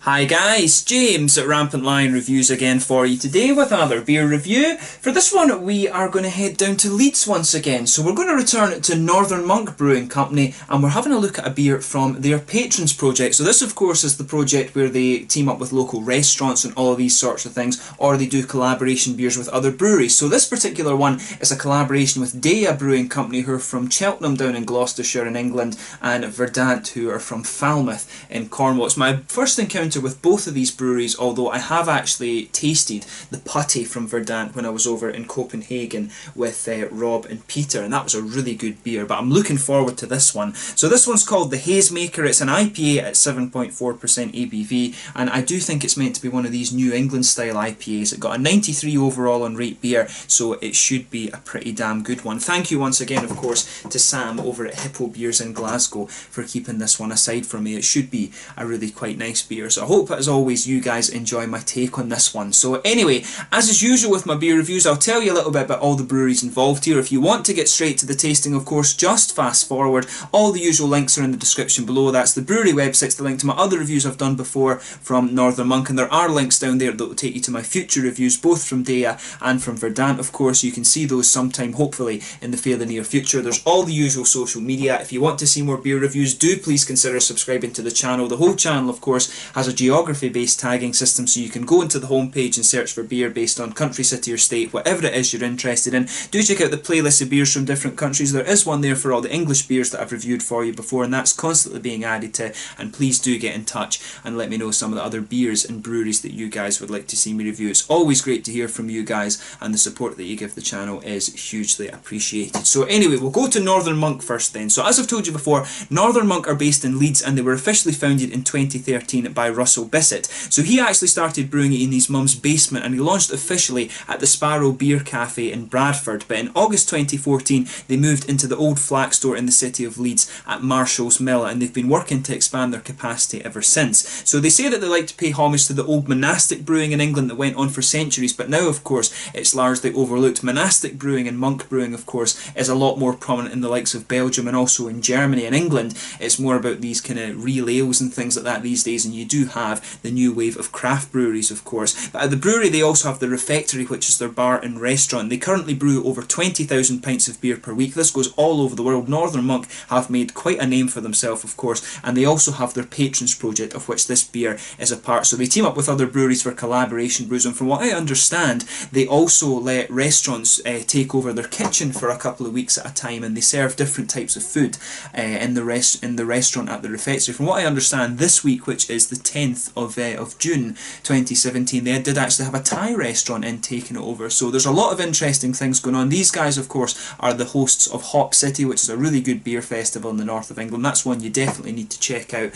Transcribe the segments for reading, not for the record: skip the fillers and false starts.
Hi guys, James at Rampant Lion Reviews again for you today with another beer review. For this one we are going to head down to Leeds once again. So we're going to return to Northern Monk Brewing Company and we're having a look at a beer from their Patrons project. So this of course is the project where they team up with local restaurants and all of these sorts of things, or they do collaboration beers with other breweries. So this particular one is a collaboration with Deya Brewing Co, who are from Cheltenham down in Gloucestershire in England, and Verdant, who are from Falmouth in Cornwall. It's my first encounter with both of these breweries, although I have actually tasted the putty from Verdant when I was over in Copenhagen with Rob and Peter, and that was a really good beer, but I'm looking forward to this one. So this one's called the Hazemaker. It's an IPA at 7.4% ABV, and I do think it's meant to be one of these New England style IPAs. It got a 93 overall on Rate Beer, so it should be a pretty damn good one. Thank you once again, of course, to Sam over at Hippo Beers in Glasgow for keeping this one aside for me. It should be a really quite nice beer, so I hope as always you guys enjoy my take on this one. So anyway, as is usual with my beer reviews, I'll tell you a little bit about all the breweries involved here. If you want to get straight to the tasting, of course, just fast forward. All the usual links are in the description below. That's the brewery websites, the link to my other reviews I've done before from Northern Monk, and there are links down there that will take you to my future reviews, both from Deya and from Verdant. Of course, you can see those sometime, hopefully, in the fairly near future. There's all the usual social media. If you want to see more beer reviews, do please consider subscribing to the channel. The whole channel, of course, has a geography-based tagging system, so you can go into the homepage and search for beer based on country, city or state, whatever it is you're interested in. Do check out the playlist of beers from different countries. There is one there for all the English beers that I've reviewed for you before, and that's constantly being added to, and please do get in touch and let me know some of the other beers and breweries that you guys would like to see me review. It's always great to hear from you guys, and the support that you give the channel is hugely appreciated. So anyway, we'll go to Northern Monk first then. So as I've told you before, Northern Monk are based in Leeds, and they were officially founded in 2013 by Russell Bissett. So he actually started brewing it in his mum's basement, and he launched officially at the Sparrow Beer Cafe in Bradford. But in August 2014 they moved into the old flax store in the city of Leeds at Marshall's Mill, and they've been working to expand their capacity ever since. So they say that they like to pay homage to the old monastic brewing in England that went on for centuries, but now of course it's largely overlooked. Monastic brewing and monk brewing, of course, is a lot more prominent in the likes of Belgium and also in Germany. In England it's more about these kind of real ales and things like that these days, and you do have the new wave of craft breweries, of course. But at the brewery they also have the Refectory, which is their bar and restaurant. They currently brew over 20,000 pints of beer per week. This goes all over the world. Northern Monk have made quite a name for themselves, of course, and they also have their Patrons project, of which this beer is a part. So they team up with other breweries for collaboration brews, and from what I understand they also let restaurants take over their kitchen for a couple of weeks at a time, and they serve different types of food in the restaurant at the Refectory. From what I understand, this week, which is the 10th of June 2017, they did actually have a Thai restaurant in taking it over. So there's a lot of interesting things going on. These guys, of course, are the hosts of Hop City, which is a really good beer festival in the north of England. That's one you definitely need to check out.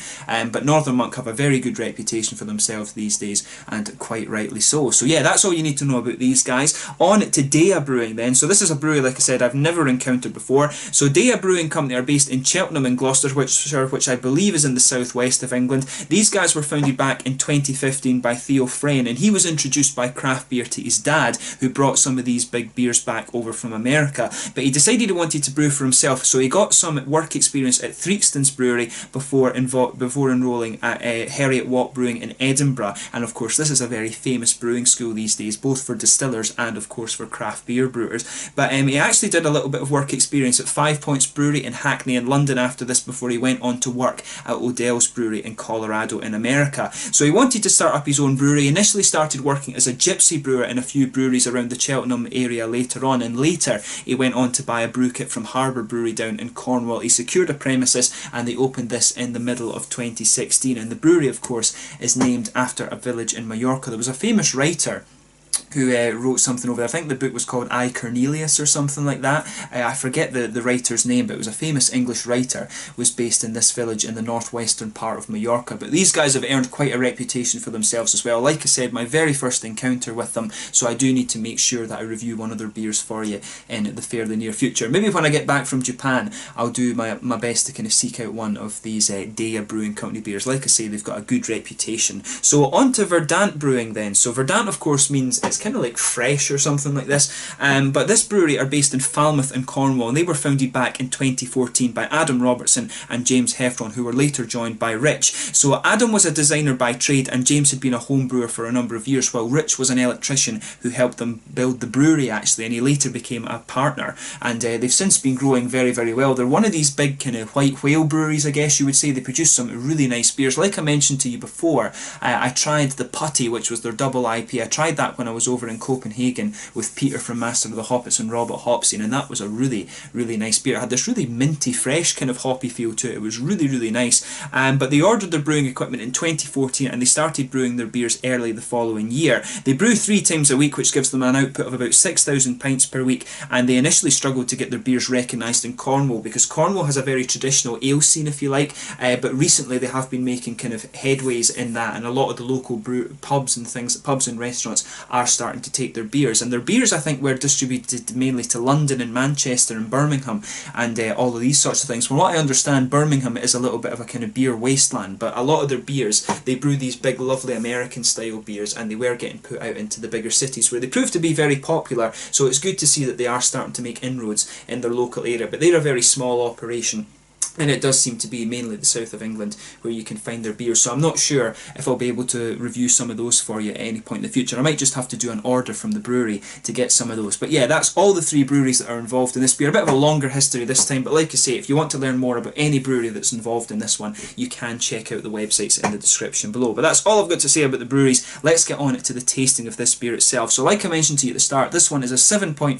But Northern Monk have a very good reputation for themselves these days, and quite rightly so. So yeah, that's all you need to know about these guys. On to Deya Brewing then. So this is a brewery, like I said, I've never encountered before. So Deya Brewing Company are based in Cheltenham in Gloucestershire, which I believe is in the southwest of England. These guys were founded back in 2015 by Theo Frayne, and he was introduced by craft beer to his dad, who brought some of these big beers back over from America. But he decided he wanted to brew for himself, so he got some work experience at Threepston's Brewery before enrolling at Heriot Watt Brewing in Edinburgh. And of course this is a very famous brewing school these days, both for distillers and of course for craft beer brewers. But he actually did a little bit of work experience at 5 Points Brewery in Hackney in London after this, before he went on to work at Odell's Brewery in Colorado in America. So he wanted to start up his own brewery. He initially started working as a gypsy brewer in a few breweries around the Cheltenham area later on, and later he went on to buy a brew kit from Harbour Brewery down in Cornwall. He secured a premises and they opened this in the middle of 2016, and the brewery of course is named after a village in Mallorca. There was a famous writer who wrote something over there. I think the book was called I, Cornelius or something like that. I forget the writer's name, but it was a famous English writer, was based in this village in the northwestern part of Mallorca. But these guys have earned quite a reputation for themselves as well. Like I said, my very first encounter with them, so I do need to make sure that I review one of their beers for you in the fairly near future. Maybe when I get back from Japan, I'll do my best to kind of seek out one of these Deya Brewing Company beers. Like I say, they've got a good reputation. So on to Verdant Brewing then. So Verdant, of course, means it's kind of like fresh or something like this. But this brewery are based in Falmouth in Cornwall, and they were founded back in 2014 by Adam Robertson and James Heffron, who were later joined by Rich. So Adam was a designer by trade, and James had been a home brewer for a number of years, while Rich was an electrician who helped them build the brewery actually, and he later became a partner. And they've since been growing very, very well. They're one of these big kind of white whale breweries, I guess you would say. They produce some really nice beers. Like I mentioned to you before, I tried the Putty, which was their double IP. I tried that when I was over in Copenhagen with Peter from Master of the Hoppets and Robert Hopsing, and that was a really, really nice beer. It had this really minty, fresh kind of hoppy feel to it. It was really, really nice. But they ordered their brewing equipment in 2014, and they started brewing their beers early the following year. They brew 3 times a week, which gives them an output of about 6,000 pints per week, and they initially struggled to get their beers recognised in Cornwall, because Cornwall has a very traditional ale scene, if you like, but recently they have been making kind of headways in that, and a lot of the local pubs and restaurants are starting to take their beers, and their beers I think were distributed mainly to London and Manchester and Birmingham and all of these sorts of things. From what I understand, Birmingham is a little bit of a kind of beer wasteland, but a lot of their beers, they brew these big lovely American style beers, and they were getting put out into the bigger cities where they proved to be very popular, so it's good to see that they are starting to make inroads in their local area. But they're a very small operation, and it does seem to be mainly the south of England where you can find their beers, so I'm not sure if I'll be able to review some of those for you at any point in the future. I might just have to do an order from the brewery to get some of those. But yeah, that's all the 3 breweries that are involved in this beer. A bit of a longer history this time, but like I say, if you want to learn more about any brewery that's involved in this one, you can check out the websites in the description below. But that's all I've got to say about the breweries. Let's get on to the tasting of this beer itself. So like I mentioned to you at the start, this one is a 7.4%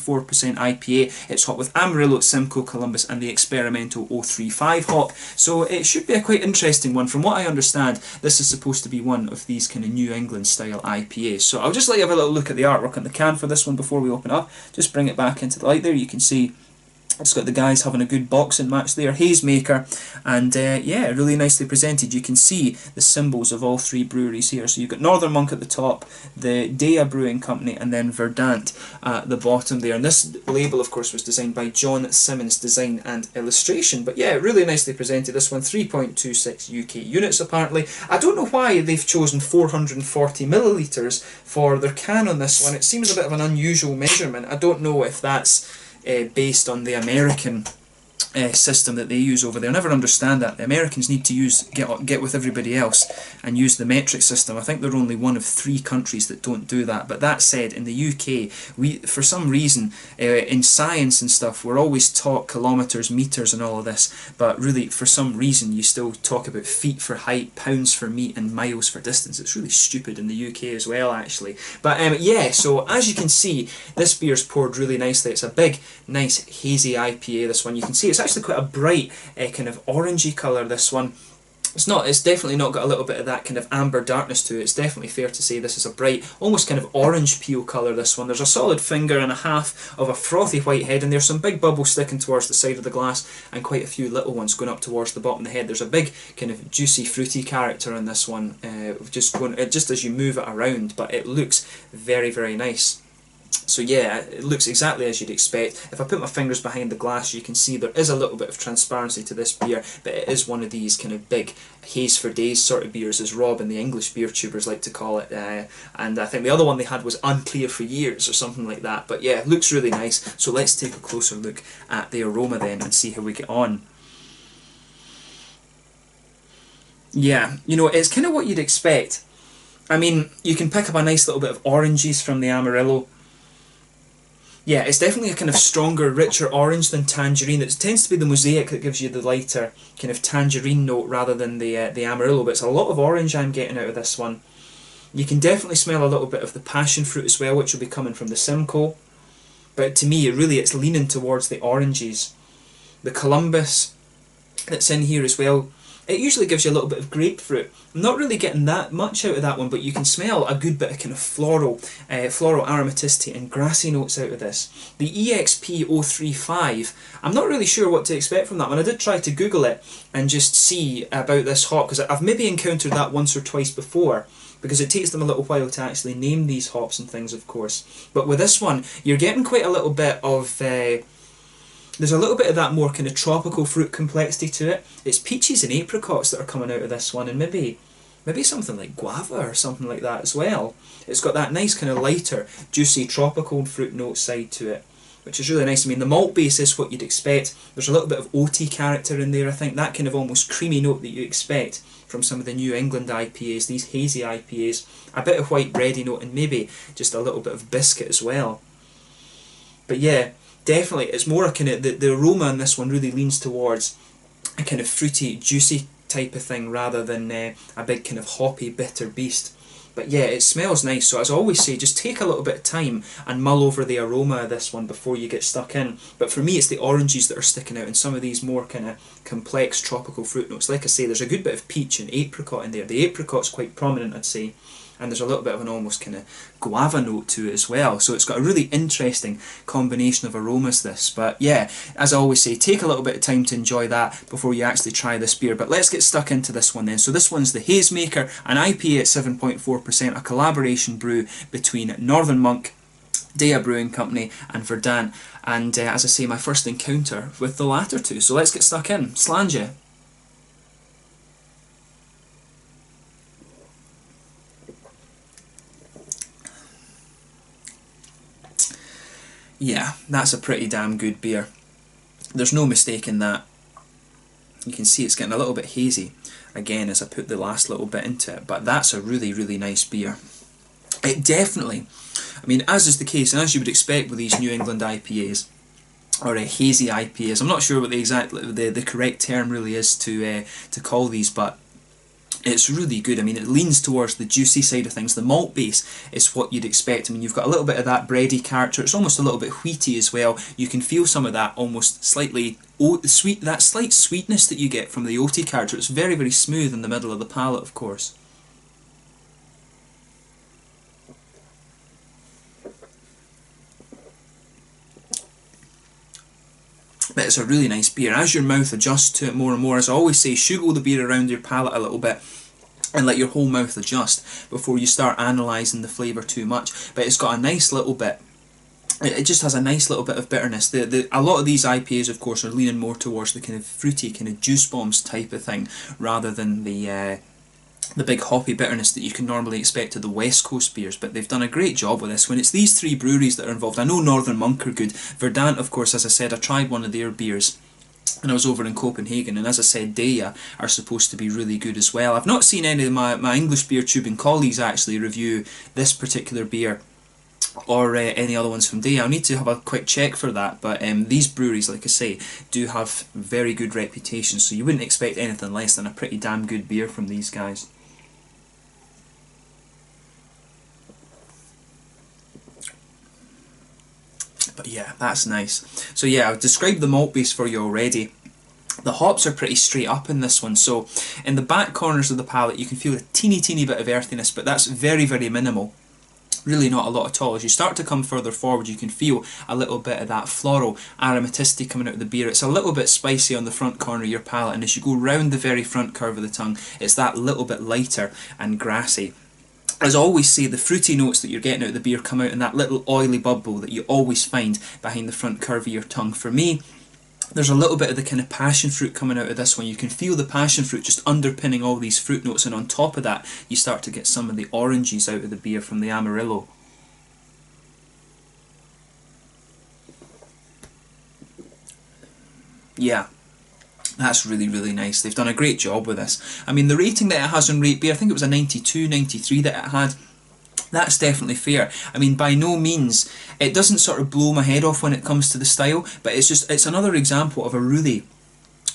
IPA. It's hot with Amarillo, Simcoe, Columbus and the experimental 035 hop. So it should be a quite interesting one. From what I understand, this is supposed to be one of these kind of New England style IPAs. So I'll just let you have a little look at the artwork on the can for this one before we open up. Just bring it back into the light there. You can see it's got the guys having a good boxing match there, Hazemaker, and yeah, really nicely presented. You can see the symbols of all 3 breweries here. So you've got Northern Monk at the top, the Deya Brewing Company, and then Verdant at the bottom there. And this label, of course, was designed by John Simmons Design and Illustration. But yeah, really nicely presented. This one, 3.26 UK units apparently. I don't know why they've chosen 440 millilitres for their can on this one. It seems a bit of an unusual measurement. I don't know if that's based on the American system that they use over there. I never understand that. The Americans need to get with everybody else and use the metric system. I think they're only one of 3 countries that don't do that. But that said, in the UK, we, for some reason, in science and stuff, we're always taught kilometres, metres and all of this, but really, for some reason, you still talk about feet for height, pounds for meat and miles for distance. It's really stupid in the UK as well, actually. But yeah, so as you can see, this beer's poured really nicely. It's a big, nice, hazy IPA, this one. You can see it's actually quite a bright kind of orangey colour, this one. It's definitely not got a little bit of that kind of amber darkness to it. It's definitely fair to say this is a bright, almost kind of orange peel colour, this one. There's a solid finger and a half of a frothy white head, and there's some big bubbles sticking towards the side of the glass and quite a few little ones going up towards the bottom of the head. There's a big kind of juicy fruity character on this one, just as you move it around, but it looks very, very nice. So yeah, it looks exactly as you'd expect. If I put my fingers behind the glass, you can see there is a little bit of transparency to this beer, but it is one of these kind of big haze for days sort of beers, as Rob and the English beer tubers like to call it. And I think the other one they had was unclear for years or something like that. But yeah, it looks really nice. So let's take a closer look at the aroma then and see how we get on. Yeah, you know, it's kind of what you'd expect. I mean, you can pick up a nice little bit of oranges from the Amarillo. Yeah, it's definitely a kind of stronger, richer orange than tangerine. It tends to be the Mosaic that gives you the lighter kind of tangerine note rather than the Amarillo, but it's a lot of orange I'm getting out of this one. You can definitely smell a little bit of the passion fruit as well, which will be coming from the Simcoe. But to me, it's leaning towards the oranges. The Columbus that's in here as well, it usually gives you a little bit of grapefruit. I'm not really getting that much out of that one, but you can smell a good bit of kind of floral aromaticity and grassy notes out of this. The EXP 035, I'm not really sure what to expect from that one. I did try to Google it and just see about this hop, because I've maybe encountered that once or twice before, because it takes them a little while to actually name these hops and things, of course. But with this one, you're getting quite a little bit of... there's a little bit of that more kind of tropical fruit complexity to it. It's peaches and apricots that are coming out of this one, and maybe maybe something like guava or something like that as well. It's got that nice kind of lighter, juicy, tropical fruit note side to it, which is really nice. I mean, the malt base is what you'd expect. There's a little bit of oaty character in there, I think, that kind of almost creamy note that you expect from some of the New England IPAs, these hazy IPAs, a bit of white bready note, and maybe just a little bit of biscuit as well. But yeah, definitely, it's more a kind of, the aroma in this one really leans towards a kind of fruity, juicy type of thing rather than a big kind of hoppy, bitter beast. But yeah, it smells nice, so as I always say, just take a little bit of time and mull over the aroma of this one before you get stuck in. But for me, it's the oranges that are sticking out and some of these more kind of complex tropical fruit notes. Like I say, there's a good bit of peach and apricot in there. The apricot's quite prominent, I'd say. And there's a little bit of an almost kind of guava note to it as well. So it's got a really interesting combination of aromas, this. But yeah, as I always say, take a little bit of time to enjoy that before you actually try this beer. But let's get stuck into this one then. So this one's the Hazemaker, an IPA at 7.4%, a collaboration brew between Northern Monk, Deya Brewing Co and Verdant. And as I say, my first encounter with the latter two. So let's get stuck in. Slàinte. Yeah, that's a pretty damn good beer. There's no mistaking that. You can see it's getting a little bit hazy again as I put the last little bit into it, but that's a really, really nice beer. It definitely, I mean, as is the case, and as you would expect with these New England IPAs, or hazy IPAs, I'm not sure what the correct term really is to call these, but it's really good. I mean, it leans towards the juicy side of things. The malt base is what you'd expect. I mean, you've got a little bit of that bready character. It's almost a little bit wheaty as well. You can feel some of that almost slightly sweet, that slight sweetness that you get from the oaty character. It's very, very smooth in the middle of the palate, of course. But it's a really nice beer. As your mouth adjusts to it more and more, as I always say, sugar the beer around your palate a little bit and let your whole mouth adjust before you start analysing the flavour too much. But it's got a nice little bit, it just has a nice little bit of bitterness. A lot of these IPAs, of course, are leaning more towards the kind of fruity, kind of juice bombs type of thing, rather than the big hoppy bitterness that you can normally expect of the West Coast beers. But they've done a great job with this. When it's these three breweries that are involved, I know Northern Monk are good. Verdant, of course, as I said, I tried one of their beers and I was over in Copenhagen, and as I said, Deya are supposed to be really good as well. I've not seen any of my English beer tubing colleagues actually review this particular beer or any other ones from Deya. I'll need to have a quick check for that, but these breweries, like I say, do have very good reputations, so you wouldn't expect anything less than a pretty damn good beer from these guys. But yeah, that's nice. So yeah, I've described the malt base for you already. The hops are pretty straight up in this one, so in the back corners of the palate you can feel a teeny bit of earthiness, but that's very, very minimal. Really not a lot at all. As you start to come further forward, you can feel a little bit of that floral aromaticity coming out of the beer. It's a little bit spicy on the front corner of your palate, and as you go round the very front curve of the tongue, it's that little bit lighter and grassy. As I always say, the fruity notes that you're getting out of the beer come out in that little oily bubble that you always find behind the front curve of your tongue. For me, there's a little bit of the kind of passion fruit coming out of this one. You can feel the passion fruit just underpinning all these fruit notes, and on top of that you start to get some of the oranges out of the beer from the Amarillo. Yeah, that's really, really nice. They've done a great job with this. I mean, the rating that it has on Rate Beer, I think it was a 92, 93 that it had. That's definitely fair. I mean, by no means, it doesn't sort of blow my head off when it comes to the style, but it's another example of a really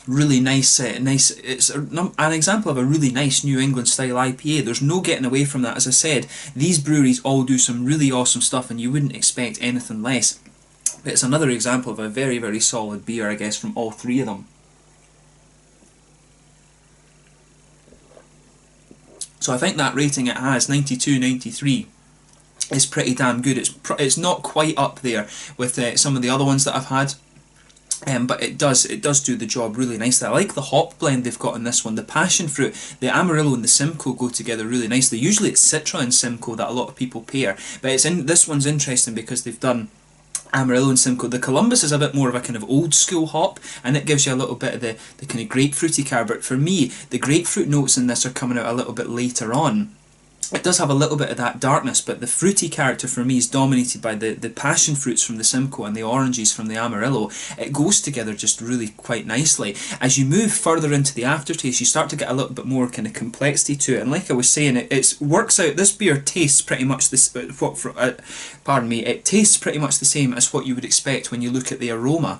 nice, it's an example of a really nice New England style IPA. There's no getting away from that. As I said, these breweries all do some really awesome stuff and you wouldn't expect anything less. But it's another example of a very, very solid beer, I guess, from all three of them. So I think that rating it has, 92, 93, is pretty damn good. It's not quite up there with some of the other ones that I've had, but it does do the job really nicely. I like the hop blend they've got in this one. The passion fruit, the Amarillo and the Simcoe go together really nicely. Usually it's Citra and Simcoe that a lot of people pair, but this one's interesting because they've done Amarillo and Simcoe. The Columbus is a bit more of a kind of old school hop, and it gives you a little bit of the kind of grapefruity character, but for me, the grapefruit notes in this are coming out a little bit later on. It does have a little bit of that darkness, but the fruity character for me is dominated by the passion fruits from the Simcoe and the oranges from the Amarillo. It goes together just really quite nicely. As you move further into the aftertaste, you start to get a little bit more kind of complexity to it, and like I was saying, it works out. This beer tastes pretty much this. Pardon me. It tastes pretty much the same as what you would expect when you look at the aroma.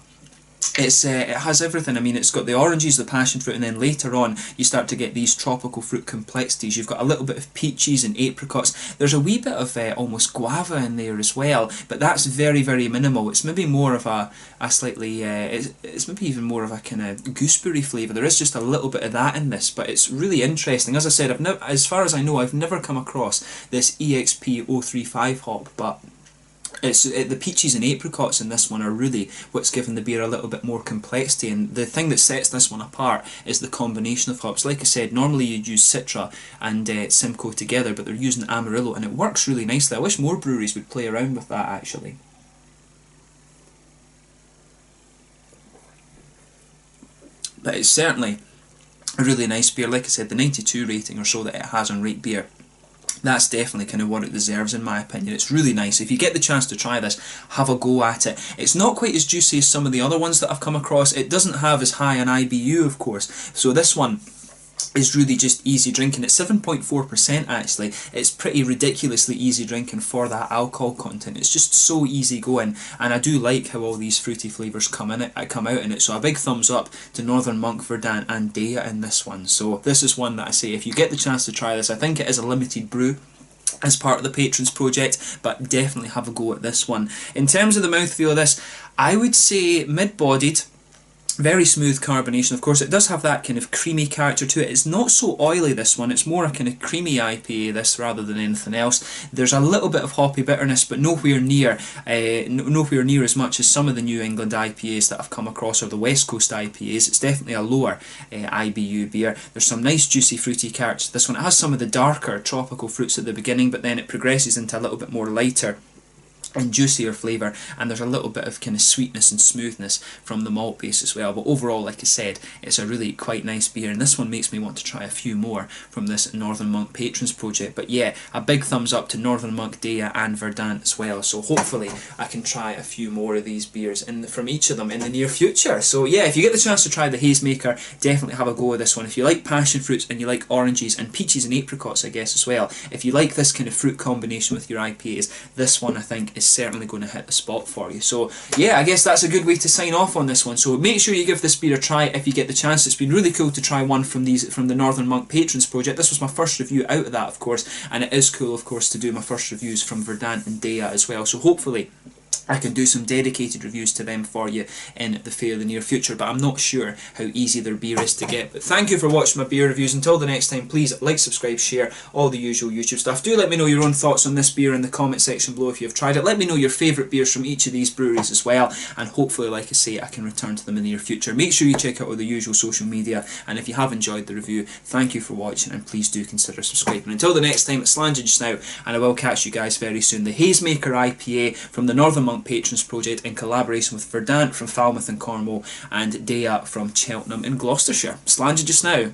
It has everything. I mean, it's got the oranges, the passion fruit, and then later on you start to get these tropical fruit complexities. You've got a little bit of peaches and apricots. There's a wee bit of almost guava in there as well, but that's very, very minimal. It's maybe more of a slightly, it's maybe even more of a kind of gooseberry flavour. There is just a little bit of that in this, but it's really interesting. As I said, as far as I know, I've never come across this EXP 035 hop, but the peaches and apricots in this one are really what's given the beer a little bit more complexity, and the thing that sets this one apart is the combination of hops. Like I said, normally you'd use Citra and Simcoe together, but they're using Amarillo, and it works really nicely. I wish more breweries would play around with that actually. But it's certainly a really nice beer. Like I said, the 92 rating or so that it has on Rate Beer, that's definitely kind of what it deserves in my opinion. It's really nice. If you get the chance to try this, have a go at it. It's not quite as juicy as some of the other ones that I've come across. It doesn't have as high an IBU, of course, so this one is really just easy drinking. It's 7.4% actually. It's pretty ridiculously easy drinking for that alcohol content. It's just so easy going, and I do like how all these fruity flavours come out in it. So a big thumbs up to Northern Monk, Verdant and Deya in this one. So this is one that I say, if you get the chance to try this, I think it is a limited brew as part of the Patrons project, but definitely have a go at this one. In terms of the mouthfeel of this, I would say mid-bodied, very smooth carbonation. Of course, it does have that kind of creamy character to it. It's not so oily, this one. It's more a kind of creamy IPA, this, rather than anything else. There's a little bit of hoppy bitterness, but nowhere near as much as some of the New England IPAs that I've come across, or the West Coast IPAs. It's definitely a lower IBU beer. There's some nice juicy fruity character to this one. It has some of the darker tropical fruits at the beginning, but then it progresses into a little bit more lighter and juicier flavour, and there's a little bit of kind of sweetness and smoothness from the malt base as well. But overall, like I said, it's a really quite nice beer, and this one makes me want to try a few more from this Northern Monk Patrons project. But yeah, a big thumbs up to Northern Monk, Deya and Verdant as well. So hopefully I can try a few more of these beers from each of them in the near future. So yeah, if you get the chance to try the Hazemaker, definitely have a go with this one. If you like passion fruits and you like oranges and peaches and apricots, I guess, as well, if you like this kind of fruit combination with your IPAs, this one I think is certainly going to hit the spot for you. So yeah, I guess that's a good way to sign off on this one. So make sure you give this beer a try if you get the chance. It's been really cool to try one from the Northern Monk Patrons project. This was my first review out of that, of course, and it is cool, of course, to do my first reviews from Verdant and Deya as well. So hopefully I can do some dedicated reviews to them for you in the fairly near future, but I'm not sure how easy their beer is to get. But thank you for watching my beer reviews. Until the next time, please like, subscribe, share, all the usual YouTube stuff. Do let me know your own thoughts on this beer in the comment section below if you've tried it. Let me know your favourite beers from each of these breweries as well, and hopefully, like I say, I can return to them in the near future. Make sure you check out all the usual social media, and if you have enjoyed the review, thank you for watching, and please do consider subscribing. Until the next time, it's Slanger just now, and I will catch you guys very soon. The Hazemaker IPA from the Northern Monk Patrons project, in collaboration with Verdant from Falmouth and Cornwall and Deya from Cheltenham in Gloucestershire. Slanger just now.